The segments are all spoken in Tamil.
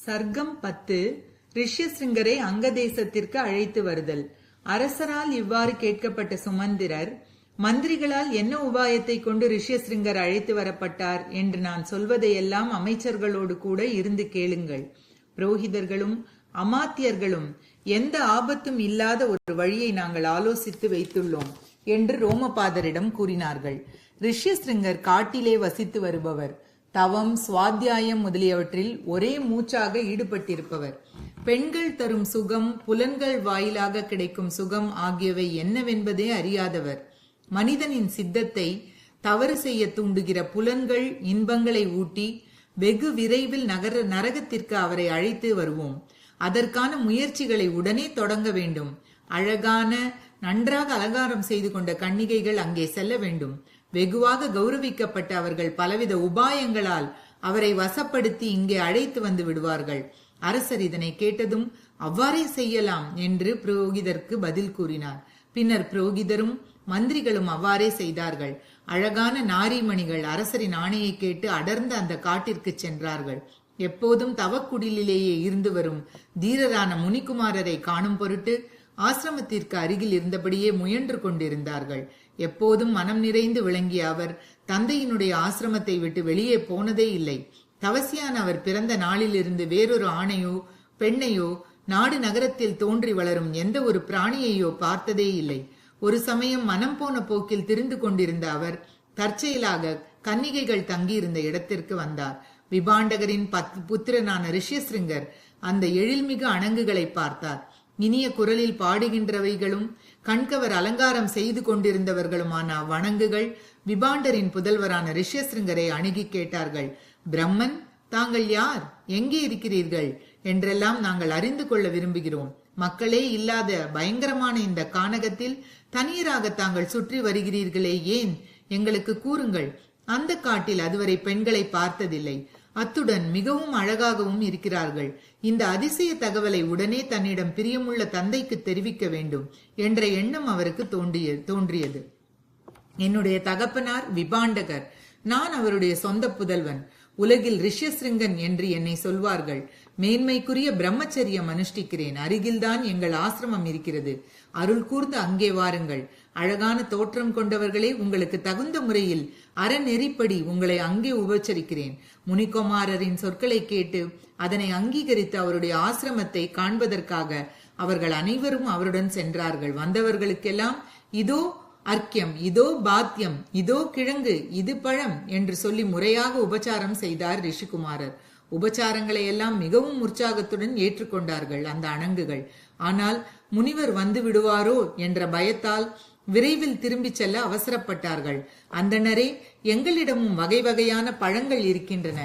சர்க்கம் 10. ரிஷ்யசிருங்கரை அங்கதேசத்திற்கு அழைத்து வருதல். அரசரால் இவ்வாறு கேட்கப்பட்ட சுமந்திரர், மந்திரிகளால் என்ன உபாயத்தை கொண்டு ரிஷ்யசிருங்கர் அழைத்து வரப்பட்டார் என்று நான் சொல்வதையெல்லாம் அமைச்சர்களோடு கூட இருந்து கேளுங்கள். புரோகிதர்களும் அமாத்தியர்களும் எந்த ஆபத்தும் இல்லாத ஒரு வழியை நாங்கள் ஆலோசித்து வைத்துள்ளோம் என்று ரோமபாதரிடம் கூறினார்கள். ரிஷ்யசிருங்கர் காட்டிலே வசித்து வருபவர், தவம், சுவாத்தியாயம் முதலியவற்றில் ஒரே மூச்சாக ஈடுபட்டிருப்பவர். பெண்கள் தரும் சுகம், புலன்கள் வாயிலாக கிடைக்கும் சுகம் ஆகியவை என்னவென்பதே அறியாதவர். மனிதனின் சித்தத்தை தவறு செய்ய தூண்டுகிற புலன்கள் இன்பங்களை ஊட்டி வெகு விரைவில் நரகத்திற்கு அவரை அழைத்து வருவோம். அதற்கான முயற்சிகளை உடனே தொடங்க வேண்டும். அழகான, நன்றாக அலங்காரம் செய்து கொண்ட கன்னிகைகள் அங்கே செல்ல வேண்டும். வெகுவாக கௌரவிக்கப்பட்ட அவர்கள் பலவித உபாயங்களால் அவரை வசப்படுத்தி இங்கே அழைத்து வந்து விடுவார்கள். அரசர் இதனை கேட்டதும் அவ்வாறே செய்யலாம் என்று புரோகிதருக்கு பதில் கூறினார். பின்னர் புரோகிதரும் மந்திரிகளும் அவ்வாறே செய்தார்கள். அழகான நாரிமணிகள் அரசரின் ஆணையை கேட்டு அடர்ந்த அந்த காட்டிற்கு சென்றார்கள். எப்போதும் தவக்குடிலேயே இருந்து வரும் தீரரான முனிகுமாரரை காணும் பொருட்டு ஆசிரமத்திற்கு அருகில் இருந்தபடியே முயன்று கொண்டிருந்தார்கள். எப்போதும் மனம் நிறைந்து விளங்கிய அவர் தந்தையினுடைய ஆசிரமத்தை விட்டு வெளியே போனதே இல்லை. தவசியான அவர் பிறந்த நாளிலிருந்து வேறொரு ஆணையோ பெண்ணையோ நாடு நகரத்தில் தோன்றி வளரும் எந்த ஒரு பிராணியையோ பார்த்ததே இல்லை. ஒரு சமயம் மனம் போன போக்கில் திரிந்து கொண்டிருந்த அவர் தற்செயலாக கன்னிகைகள் தங்கியிருந்த இடத்திற்கு வந்தார். விபாண்டகரின் புத்திரனான ரிஷ்யசிருங்கர் அந்த எழில்மிகு அணங்குகளை பார்த்தார். இனிய குரலில் பாடுகின்றவைகளும் கண்கவர் அலங்காரம் செய்து கொண்டிருந்தவர்களுமான வணங்குகள் விபாண்டரின் புதல்வரான ரிஷ்யசிருங்கரை அணுகி கேட்டார்கள். பிரம்மன், தாங்கள் யார்? எங்கே இருக்கிறீர்கள் என்றெல்லாம் நாங்கள் அறிந்து கொள்ள விரும்புகிறோம். மக்களே இல்லாத பயங்கரமான இந்த கானகத்தில் தனியராக தாங்கள் சுற்றி வருகிறீர்களே, ஏன்? எங்களுக்கு கூறுங்கள். அந்த காட்டில் அதுவரை பெண்களை பார்த்ததில்லை. அத்துடன் மிகவும் அழகாகவும் இருக்கிறார்கள். இந்த அதிசய தகவலை உடனே தன்னிடம் பிரியமுள்ள தந்தைக்கு தெரிவிக்க வேண்டும் என்ற எண்ணம் அவருக்கு தோன்றியது. என்னுடைய தகப்பனார் விபாண்டகர். நான் அவருடைய சொந்த புதல்வன். உலகில் ரிஷ்யசிருங்கன் என்று என்னை சொல்வார்கள். மேன்மைக்குரிய பிரம்மச்சரியம் அனுஷ்டிக்கிறேன். அருகில்தான் எங்கள் ஆசிரமம் இருக்கிறது. அருள் கூர்ந்து அங்கே வாருங்கள். அழகான தோற்றம் கொண்டவர்களே, உங்களுக்கு தகுந்த முறையில் அறநெறிப்படி உங்களை அங்கே உபச்சரிக்கிறேன். முனிகுமாரரின் சொற்களை கேட்டு அதனை அங்கீகரித்து அவருடைய ஆசிரமத்தை காண்பதற்காக அவர்கள் அனைவரும் அவருடன் சென்றார்கள். வந்தவர்களுக்கெல்லாம் இதோ அர்க்கியம், இதோ பாத்தியம், இதோ கிழங்கு, இது பழம் என்று சொல்லி முறையாக உபச்சாரம் செய்தார் ரிஷிகுமாரர். உபச்சாரங்களை எல்லாம் மிகவும் உற்சாகத்துடன் ஏற்றுக்கொண்டார்கள் அந்த அணங்குகள். ஆனால் முனிவர் வந்து விடுவாரோ என்ற பயத்தால் விரைவில் திரும்பி செல்ல அவசரப்பட்டார்கள். அந்தணரே, எங்களிடமும் வகை வகையான பழங்கள் இருக்கின்றன.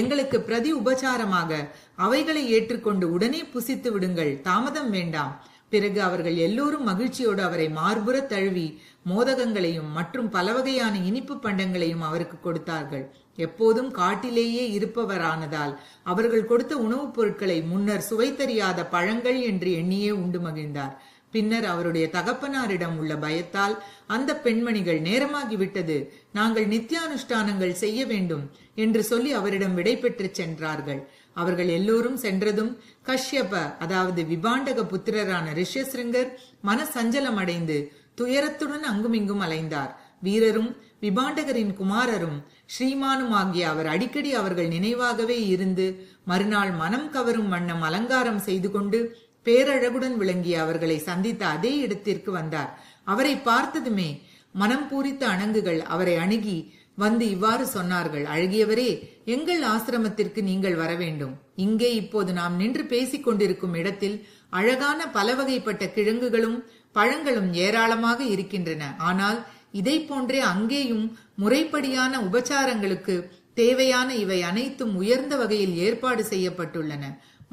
எங்களுக்கு பிரதி உபச்சாரமாக அவைகளை ஏற்றுக்கொண்டு உடனே புசித்து விடுங்கள். தாமதம் வேண்டாம். பிறகு அவர்கள் எல்லோரும் மகிழ்ச்சியோடு அவரை மார்புற தழுவி மோதகங்களையும் மற்றும் பல வகையான இனிப்பு பண்டங்களையும் அவருக்கு கொடுத்தார்கள். எப்போதும் காட்டிலேயே இருப்பவரானதால் அவர்கள் கொடுத்த உணவுப் பொருட்களை முன்னர் சுவை தெரியாத பழங்கள் என்று எண்ணியே உண்டு மகிழ்ந்தார். பின்னர் அவருடைய தகப்பனாரிடம் உள்ள பயத்தால் அந்த பெண்மணிகள் நேரமாகிவிட்டது, நாங்கள் நித்தியானுஷ்டானங்கள் செய்ய வேண்டும் என்று சொல்லி அவரிடம் விடை பெற்று சென்றார்கள். அவர்கள் எல்லோரும் சென்றதும் கஷ்யப, அதாவது விபாண்டக புத்திரரான ரிஷ்யசிருங்கர் மனசஞ்சலம் அடைந்து துயரத்துடன் அங்குமிங்கும் அலைந்தார். வீரரும் விபாண்டகரின் குமாரரும் ஸ்ரீமானும் ஆகிய அவர் அடிக்கடி அவர்கள் நினைவாகவே இருந்து மறுநாள் மனம் கவரும் வண்ணம் அலங்காரம் செய்து கொண்டு பேரழகுடன் விளங்கிய அவர்களை சந்தித்த அதே இடத்திற்கு வந்தார். அவரை பார்த்ததுமே மனம் பூரித்த அணங்குகள் அவரை அணுகி வந்து இவ்வாறு சொன்னார்கள். அழகியவரே, எங்கள் ஆசிரமத்திற்கு நீங்கள் வர வேண்டும். இங்கே இப்போது நாம் நின்று பேசிக் கொண்டிருக்கும் இடத்தில் அழகான பல வகைப்பட்ட கிழங்குகளும் பழங்களும் ஏராளமாக இருக்கின்றன. ஆனால் இதை போன்றே அங்கேயும் முறைப்படியான உபச்சாரங்களுக்கு தேவையான இவை அனைத்தும் உயர்ந்த வகையில் ஏற்பாடு செய்யப்பட்டுள்ளன.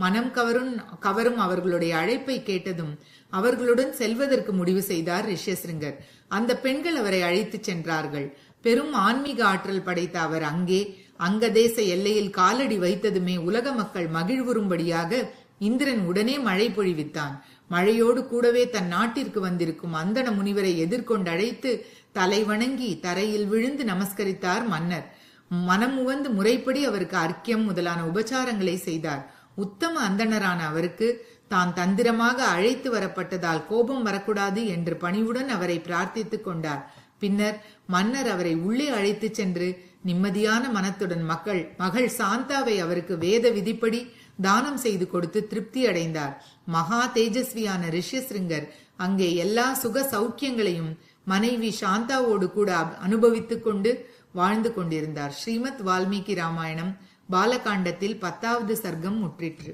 மனம் கவரும் அவர்களுடைய அழைப்பை கேட்டதும் அவர்களுடன் செல்வதற்கு முடிவு செய்தார் ரிஷ்யசிருங்கர். அந்த பெண்கள் அவரை அழைத்து சென்றார்கள். பெரும் ஆன்மீக ஆற்றல் படைத்த அவர் அங்கே அங்கதேச எல்லையில் காலடி வைத்ததுமே உலக மக்கள் மகிழ்வுறும்படியாக இந்திரன் உடனே மழை பொழிவித்தான். மழையோடு கூடவே தன் நாட்டிற்கு வந்திருக்கும் அந்தண முனிவரை எதிர்கொண்டு அழைத்து தலை வணங்கி தரையில் விழுந்து நமஸ்கரித்தார் மன்னர். மனம் உவந்து முறைப்படி அவருக்கு அர்க்கியம் முதலான உபச்சாரங்களை செய்தார். உத்தம அந்தணரான அவருக்கு தான் தந்திரமாக அழைத்து வரப்பட்டதால் கோபம் வரக்கூடாது என்று பணிவுடன் அவரை பிரார்த்தித்துக் கொண்டார். பின்னர் மன்னர் அவரை உள்ளே அழைத்து சென்று நிம்மதியான மனத்துடன் மகள் சாந்தாவை அவருக்கு வேத விதிப்படி தானம் செய்து கொடுத்து திருப்தி அடைந்தார். மகா தேஜஸ்வியான ரிஷ்யசிருங்கர் அங்கே எல்லா சுக சௌக்கியங்களையும் மனைவி சாந்தாவோடு கூட அனுபவித்துக் கொண்டு வாழ்ந்து கொண்டிருந்தார். ஸ்ரீமத் வால்மீகி ராமாயணம் பாலகாண்டத்தில் 10வது சர்க்கம் முற்றிற்று.